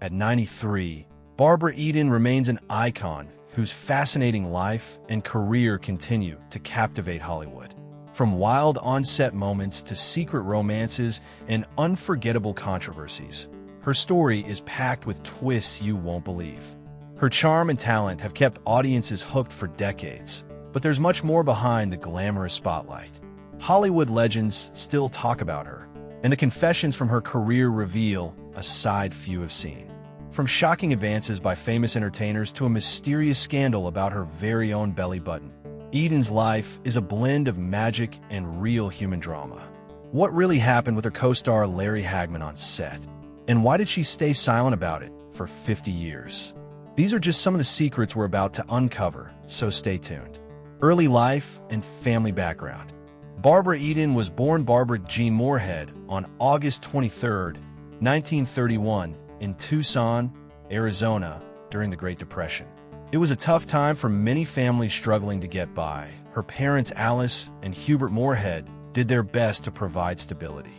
At 93, Barbara Eden remains an icon whose fascinating life and career continue to captivate Hollywood. From wild on-set moments to secret romances and unforgettable controversies, her story is packed with twists you won't believe. Her charm and talent have kept audiences hooked for decades, but there's much more behind the glamorous spotlight. Hollywood legends still talk about her, and the confessions from her career reveal a side few have seen. From shocking advances by famous entertainers to a mysterious scandal about her very own belly button, Eden's life is a blend of magic and real human drama. What really happened with her co-star Larry Hagman on set? And why did she stay silent about it for 50 years? These are just some of the secrets we're about to uncover, so stay tuned. Early life and family background. Barbara Eden was born Barbara Jean Moorhead on August 23, 1931, in Tucson, Arizona, during the Great Depression. It was a tough time for many families struggling to get by. Her parents, Alice and Hubert Moorhead, did their best to provide stability.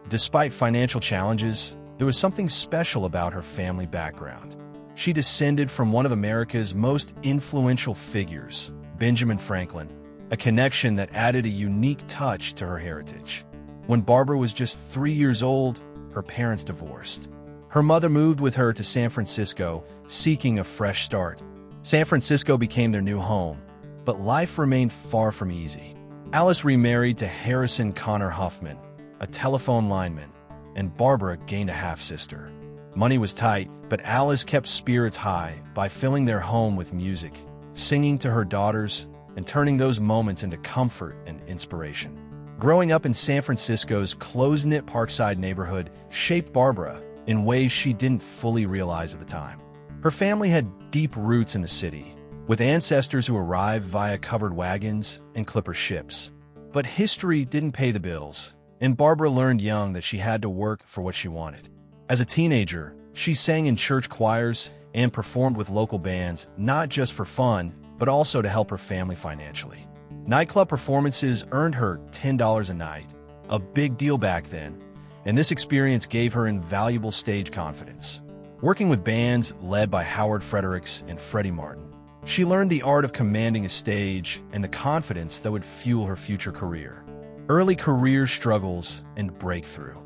Despite financial challenges, there was something special about her family background. She descended from one of America's most influential figures, Benjamin Franklin, a connection that added a unique touch to her heritage. When Barbara was just 3 years old, her parents divorced. Her mother moved with her to San Francisco, seeking a fresh start. San Francisco became their new home, but life remained far from easy. Alice remarried to Harrison Connor Huffman, a telephone lineman, and Barbara gained a half-sister. Money was tight, but Alice kept spirits high by filling their home with music, singing to her daughters, and turning those moments into comfort and inspiration. Growing up in San Francisco's close-knit Parkside neighborhood shaped Barbara in ways she didn't fully realize at the time. Her family had deep roots in the city, with ancestors who arrived via covered wagons and clipper ships. But history didn't pay the bills, and Barbara learned young that she had to work for what she wanted. As a teenager, she sang in church choirs and performed with local bands, not just for fun, but also to help her family financially. Nightclub performances earned her $10 a night, a big deal back then, and this experience gave her invaluable stage confidence. Working with bands led by Howard Fredericks and Freddie Martin, she learned the art of commanding a stage and the confidence that would fuel her future career. Early career struggles and breakthrough.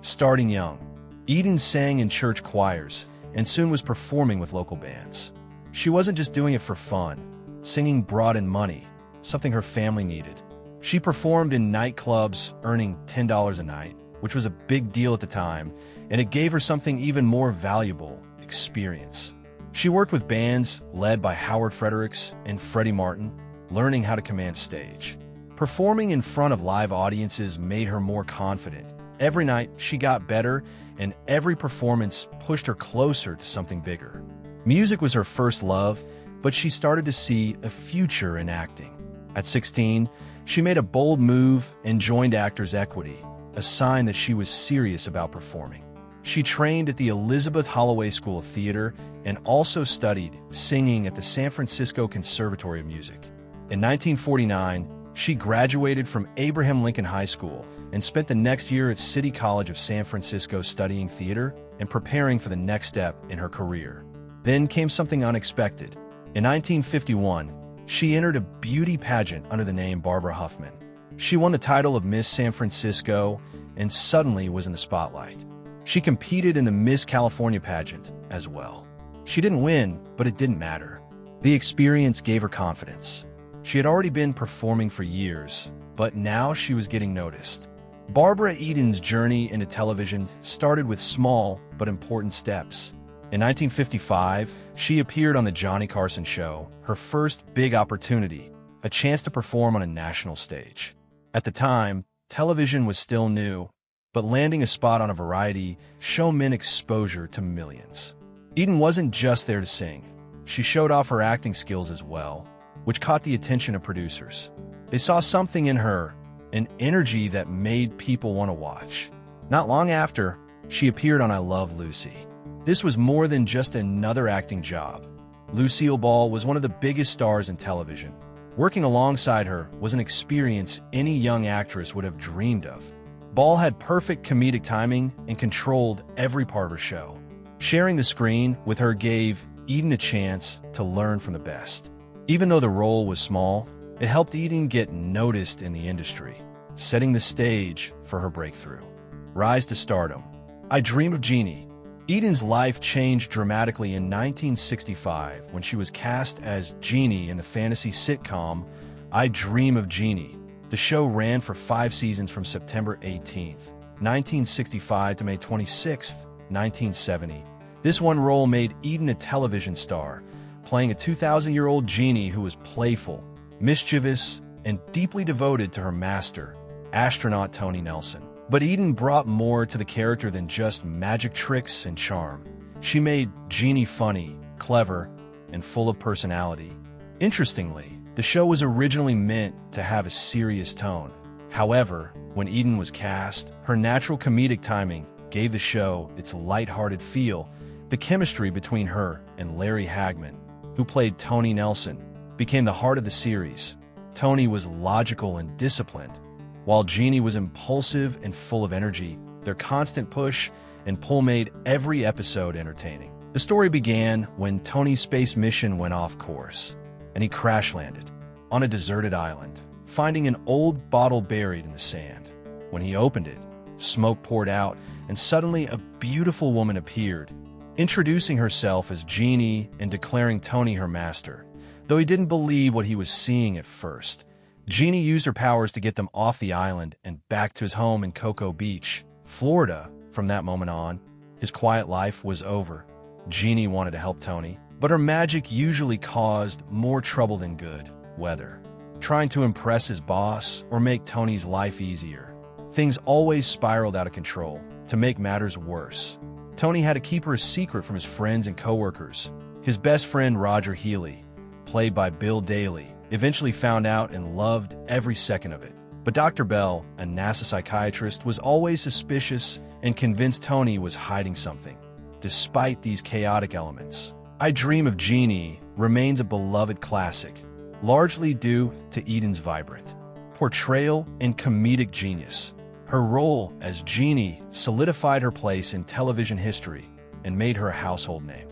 Starting young, Eden sang in church choirs and soon was performing with local bands. She wasn't just doing it for fun. Singing brought in money, something her family needed. She performed in nightclubs, earning $10 a night, which was a big deal at the time, and it gave her something even more valuable: experience. She worked with bands led by Howard Fredericks and Freddie Martin, learning how to command stage. Performing in front of live audiences made her more confident. Every night, she got better, and every performance pushed her closer to something bigger. Music was her first love, but she started to see a future in acting. At 16, she made a bold move and joined Actors Equity, a sign that she was serious about performing. She trained at the Elizabeth Holloway School of Theater and also studied singing at the San Francisco Conservatory of Music. In 1949, she graduated from Abraham Lincoln High School and spent the next year at City College of San Francisco studying theater and preparing for the next step in her career. Then came something unexpected. In 1951, she entered a beauty pageant under the name Barbara Huffman. She won the title of Miss San Francisco and suddenly was in the spotlight. She competed in the Miss California pageant as well. She didn't win, but it didn't matter. The experience gave her confidence. She had already been performing for years, but now she was getting noticed. Barbara Eden's journey into television started with small but important steps. In 1955, she appeared on The Johnny Carson Show, her first big opportunity, a chance to perform on a national stage. At the time, television was still new, but landing a spot on a variety show meant exposure to millions. Eden wasn't just there to sing. She showed off her acting skills as well, which caught the attention of producers. They saw something in her, an energy that made people want to watch. Not long after, she appeared on I Love Lucy. This was more than just another acting job. Lucille Ball was one of the biggest stars in television. Working alongside her was an experience any young actress would have dreamed of. Ball had perfect comedic timing and controlled every part of her show. Sharing the screen with her gave Eden a chance to learn from the best. Even though the role was small, it helped Eden get noticed in the industry, setting the stage for her breakthrough. Rise to stardom. I Dream of Jeannie. Eden's life changed dramatically in 1965 when she was cast as Jeannie in the fantasy sitcom I Dream of Jeannie. The show ran for 5 seasons from September 18, 1965 to May 26, 1970. This one role made Eden a television star, playing a 2,000-year-old Jeannie who was playful, mischievous, and deeply devoted to her master, astronaut Tony Nelson. But Eden brought more to the character than just magic tricks and charm. She made Jeannie funny, clever, and full of personality. Interestingly, the show was originally meant to have a serious tone. However, when Eden was cast, her natural comedic timing gave the show its lighthearted feel. The chemistry between her and Larry Hagman, who played Tony Nelson, became the heart of the series. Tony was logical and disciplined, while Jeannie was impulsive and full of energy. Their constant push and pull made every episode entertaining. The story began when Tony's space mission went off course, and he crash-landed on a deserted island, finding an old bottle buried in the sand. When he opened it, smoke poured out, and suddenly a beautiful woman appeared, introducing herself as Jeannie and declaring Tony her master. Though he didn't believe what he was seeing at first, Jeannie used her powers to get them off the island and back to his home in Cocoa Beach, Florida. From that moment on, his quiet life was over. Jeannie wanted to help Tony, but her magic usually caused more trouble than good, whether trying to impress his boss or make Tony's life easier. Things always spiraled out of control. To make matters worse, Tony had to keep her a secret from his friends and coworkers. His best friend Roger Healy, played by Bill Daly, eventually found out and loved every second of it. But Dr. Bell, a NASA psychiatrist, was always suspicious and convinced Tony was hiding something. Despite these chaotic elements, I Dream of Jeannie remains a beloved classic, largely due to Eden's vibrant portrayal and comedic genius. Her role as Jeannie solidified her place in television history and made her a household name.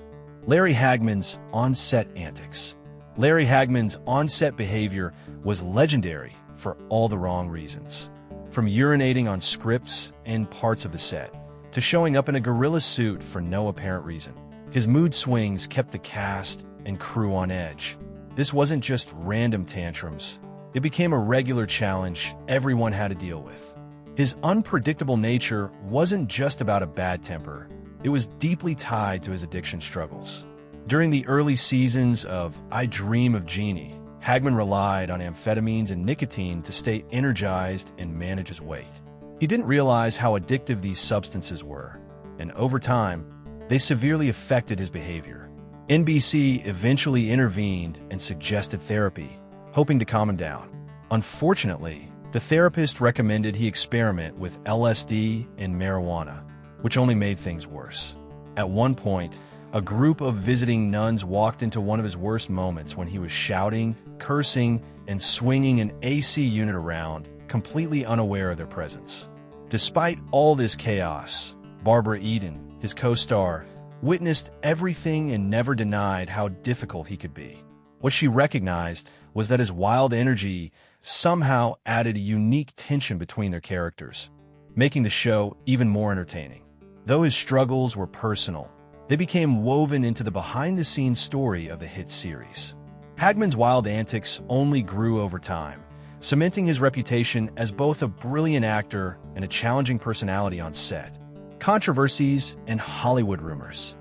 Larry Hagman's on-set antics. Larry Hagman's on-set behavior was legendary for all the wrong reasons. From urinating on scripts and parts of the set, to showing up in a gorilla suit for no apparent reason, his mood swings kept the cast and crew on edge. This wasn't just random tantrums. It became a regular challenge everyone had to deal with. His unpredictable nature wasn't just about a bad temper. It was deeply tied to his addiction struggles. During the early seasons of I Dream of Jeannie, Hagman relied on amphetamines and nicotine to stay energized and manage his weight. He didn't realize how addictive these substances were, and over time, they severely affected his behavior. NBC eventually intervened and suggested therapy, hoping to calm him down. Unfortunately, the therapist recommended he experiment with LSD and marijuana, which only made things worse. At one point, a group of visiting nuns walked into one of his worst moments when he was shouting, cursing, and swinging an AC unit around, completely unaware of their presence. Despite all this chaos, Barbara Eden, his co-star, witnessed everything and never denied how difficult he could be. What she recognized was that his wild energy somehow added a unique tension between their characters, making the show even more entertaining. Though his struggles were personal, they became woven into the behind-the-scenes story of the hit series. Hagman's wild antics only grew over time, cementing his reputation as both a brilliant actor and a challenging personality on set. Controversies and Hollywood rumors.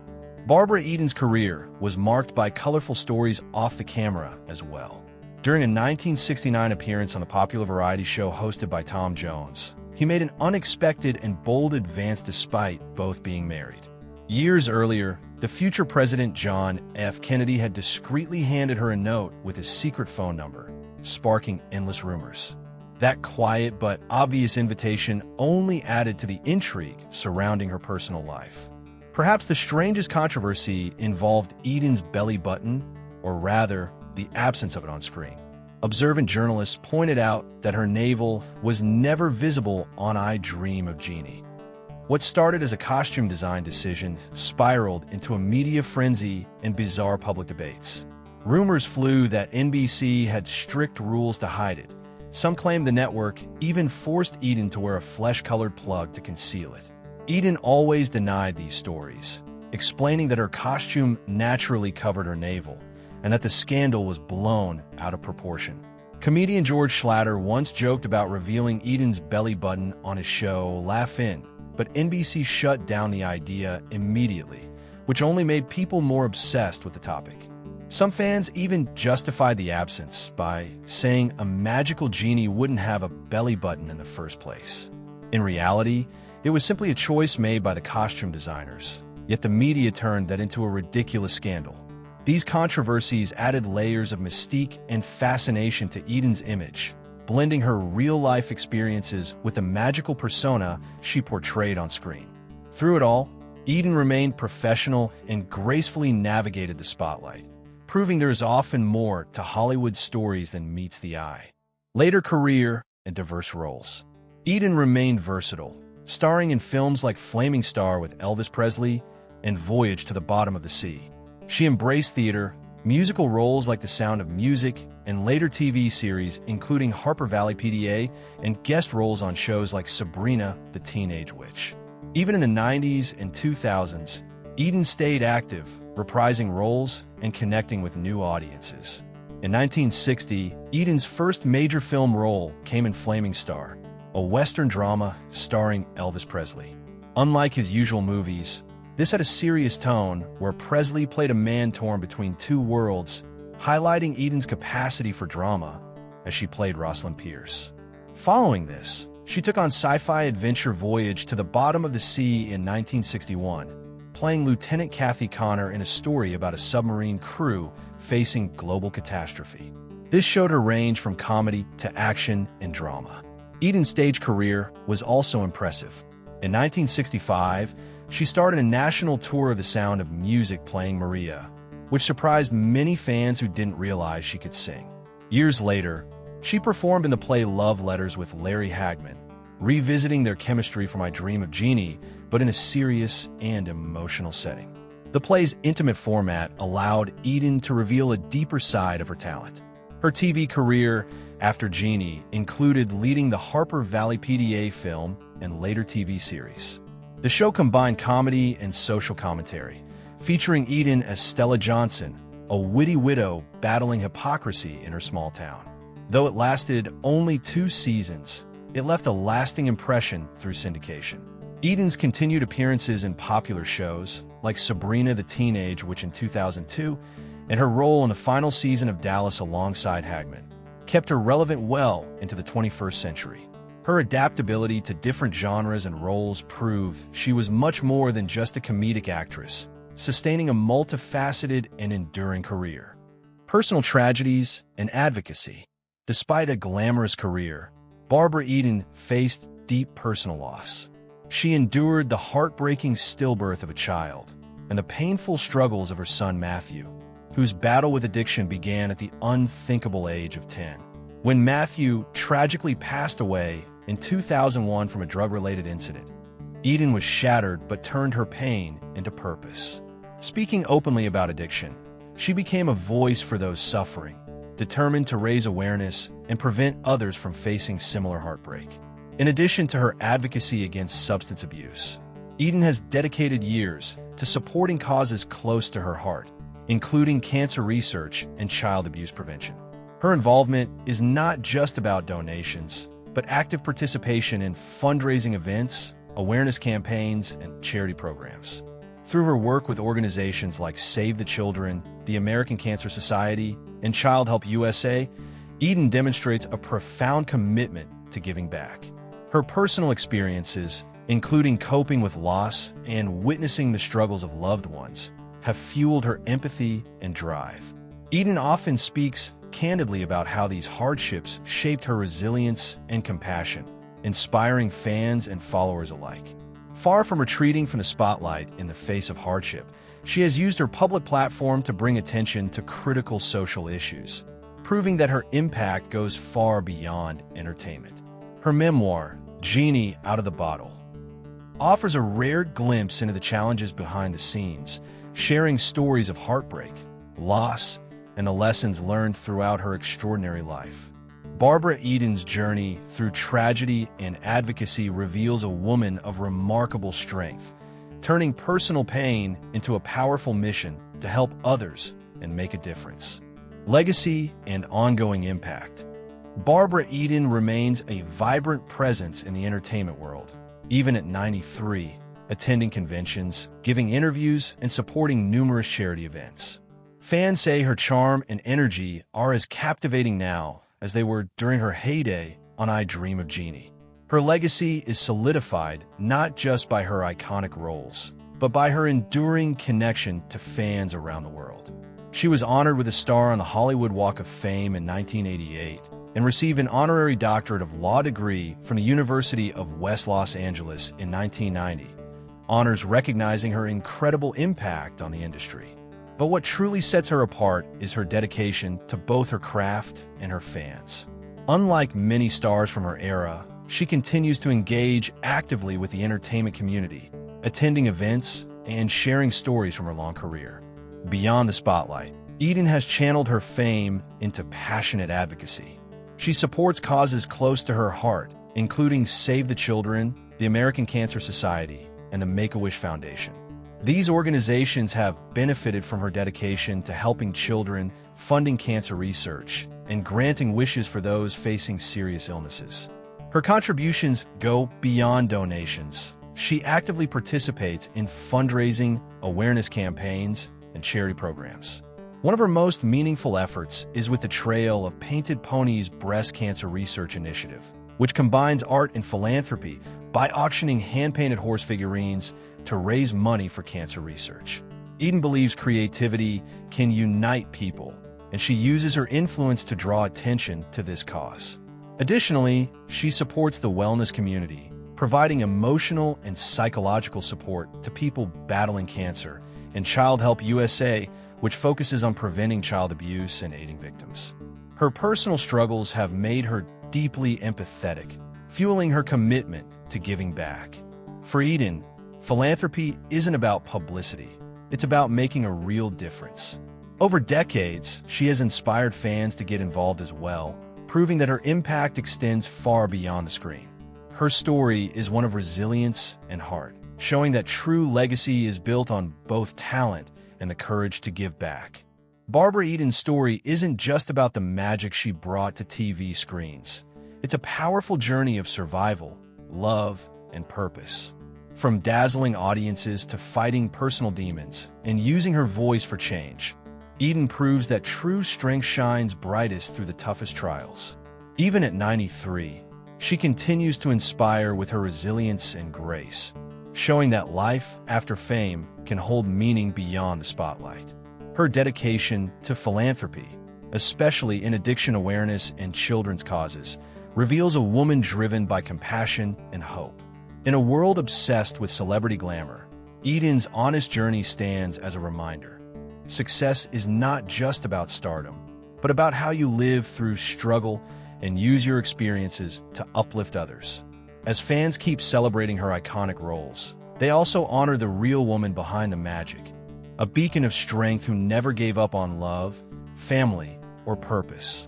Barbara Eden's career was marked by colorful stories off the camera as well. During a 1969 appearance on the popular variety show hosted by Tom Jones, he made an unexpected and bold advance despite both being married. Years earlier, the future President John F. Kennedy had discreetly handed her a note with his secret phone number, sparking endless rumors. That quiet but obvious invitation only added to the intrigue surrounding her personal life. Perhaps the strangest controversy involved Eden's belly button, or rather, the absence of it on screen. Observant journalists pointed out that her navel was never visible on I Dream of Jeannie. What started as a costume design decision spiraled into a media frenzy and bizarre public debates. Rumors flew that NBC had strict rules to hide it. Some claimed the network even forced Eden to wear a flesh-colored plug to conceal it. Eden always denied these stories, explaining that her costume naturally covered her navel and that the scandal was blown out of proportion. Comedian George Schlatter once joked about revealing Eden's belly button on his show Laugh In, but NBC shut down the idea immediately, which only made people more obsessed with the topic. Some fans even justified the absence by saying a magical genie wouldn't have a belly button in the first place. In reality, it was simply a choice made by the costume designers, yet the media turned that into a ridiculous scandal. These controversies added layers of mystique and fascination to Eden's image, blending her real-life experiences with the magical persona she portrayed on screen. Through it all, Eden remained professional and gracefully navigated the spotlight, proving there is often more to Hollywood stories than meets the eye. Later career and diverse roles. Eden remained versatile, starring in films like Flaming Star with Elvis Presley and Voyage to the Bottom of the Sea. She embraced theater, musical roles like The Sound of Music, and later TV series including Harper Valley PDA and guest roles on shows like Sabrina the Teenage Witch. Even in the 90s and 2000s, Eden stayed active, reprising roles and connecting with new audiences. In 1960, Eden's first major film role came in Flaming Star, a Western drama starring Elvis Presley. Unlike his usual movies, this had a serious tone where Presley played a man torn between two worlds, highlighting Eden's capacity for drama as she played Rosalind Pierce. Following this, she took on sci-fi adventure Voyage to the Bottom of the Sea in 1961, playing Lieutenant Kathy Connor in a story about a submarine crew facing global catastrophe. This showed her range from comedy to action and drama. Eden's stage career was also impressive. In 1965, she started a national tour of The Sound of Music playing Maria, which surprised many fans who didn't realize she could sing. Years later, she performed in the play Love Letters with Larry Hagman, revisiting their chemistry from I Dream of Jeannie, but in a serious and emotional setting. The play's intimate format allowed Eden to reveal a deeper side of her talent. Her TV career after Jeannie included leading the Harper Valley PDA film and later TV series. The show combined comedy and social commentary, featuring Eden as Stella Johnson, a witty widow battling hypocrisy in her small town. Though it lasted only 2 seasons, it left a lasting impression through syndication. Eden's continued appearances in popular shows, like Sabrina the Teenage Witch in 2002, and her role in the final season of Dallas alongside Hagman, kept her relevant well into the 21st century. Her adaptability to different genres and roles proved she was much more than just a comedic actress, sustaining a multifaceted and enduring career. Personal tragedies and advocacy. Despite a glamorous career, Barbara Eden faced deep personal loss. She endured the heartbreaking stillbirth of a child and the painful struggles of her son Matthew, whose battle with addiction began at the unthinkable age of 10. When Matthew tragically passed away in 2001 from a drug-related incident, Eden was shattered but turned her pain into purpose. Speaking openly about addiction, she became a voice for those suffering, determined to raise awareness and prevent others from facing similar heartbreak. In addition to her advocacy against substance abuse, Eden has dedicated years to supporting causes close to her heart, including cancer research and child abuse prevention. Her involvement is not just about donations, but active participation in fundraising events, awareness campaigns, and charity programs. Through her work with organizations like Save the Children, the American Cancer Society, and Child Help USA, Eden demonstrates a profound commitment to giving back. Her personal experiences, including coping with loss and witnessing the struggles of loved ones, have fueled her empathy and drive. Eden often speaks candidly about how these hardships shaped her resilience and compassion, inspiring fans and followers alike. Far from retreating from the spotlight in the face of hardship, she has used her public platform to bring attention to critical social issues, proving that her impact goes far beyond entertainment. Her memoir, Jeannie Out of the Bottle, offers a rare glimpse into the challenges behind the scenes, sharing stories of heartbreak, loss, and the lessons learned throughout her extraordinary life. Barbara Eden's journey through tragedy and advocacy reveals a woman of remarkable strength, turning personal pain into a powerful mission to help others and make a difference. Legacy and ongoing impact. Barbara Eden remains a vibrant presence in the entertainment world, even at 93, attending conventions, giving interviews, and supporting numerous charity events. Fans say her charm and energy are as captivating now as they were during her heyday on I Dream of Jeannie. Her legacy is solidified not just by her iconic roles, but by her enduring connection to fans around the world. She was honored with a star on the Hollywood Walk of Fame in 1988 and received an honorary doctorate of law degree from the University of West Los Angeles in 1990, honors recognizing her incredible impact on the industry. But what truly sets her apart is her dedication to both her craft and her fans. Unlike many stars from her era, she continues to engage actively with the entertainment community, attending events and sharing stories from her long career. Beyond the spotlight, Eden has channeled her fame into passionate advocacy. She supports causes close to her heart, including Save the Children, the American Cancer Society, and the Make-A-Wish Foundation. These organizations have benefited from her dedication to helping children, funding cancer research, and granting wishes for those facing serious illnesses. Her contributions go beyond donations. She actively participates in fundraising, awareness campaigns, and charity programs. One of her most meaningful efforts is with the Trail of Painted Ponies Breast Cancer Research Initiative, which combines art and philanthropy by auctioning hand-painted horse figurines to raise money for cancer research. Eden believes creativity can unite people, and she uses her influence to draw attention to this cause. Additionally, she supports the wellness community, providing emotional and psychological support to people battling cancer, and Child Help USA, which focuses on preventing child abuse and aiding victims. Her personal struggles have made her deeply empathetic, fueling her commitment to giving back. For Eden, philanthropy isn't about publicity. It's about making a real difference. Over decades, she has inspired fans to get involved as well, proving that her impact extends far beyond the screen. Her story is one of resilience and heart, showing that true legacy is built on both talent and the courage to give back. Barbara Eden's story isn't just about the magic she brought to TV screens. It's a powerful journey of survival, love, and purpose. From dazzling audiences to fighting personal demons and using her voice for change, Eden proves that true strength shines brightest through the toughest trials. Even at 93, she continues to inspire with her resilience and grace, showing that life after fame can hold meaning beyond the spotlight. Her dedication to philanthropy, especially in addiction awareness and children's causes, reveals a woman driven by compassion and hope. In a world obsessed with celebrity glamour, Eden's honest journey stands as a reminder. Success is not just about stardom, but about how you live through struggle and use your experiences to uplift others. As fans keep celebrating her iconic roles, they also honor the real woman behind the magic, a beacon of strength who never gave up on love, family, or purpose.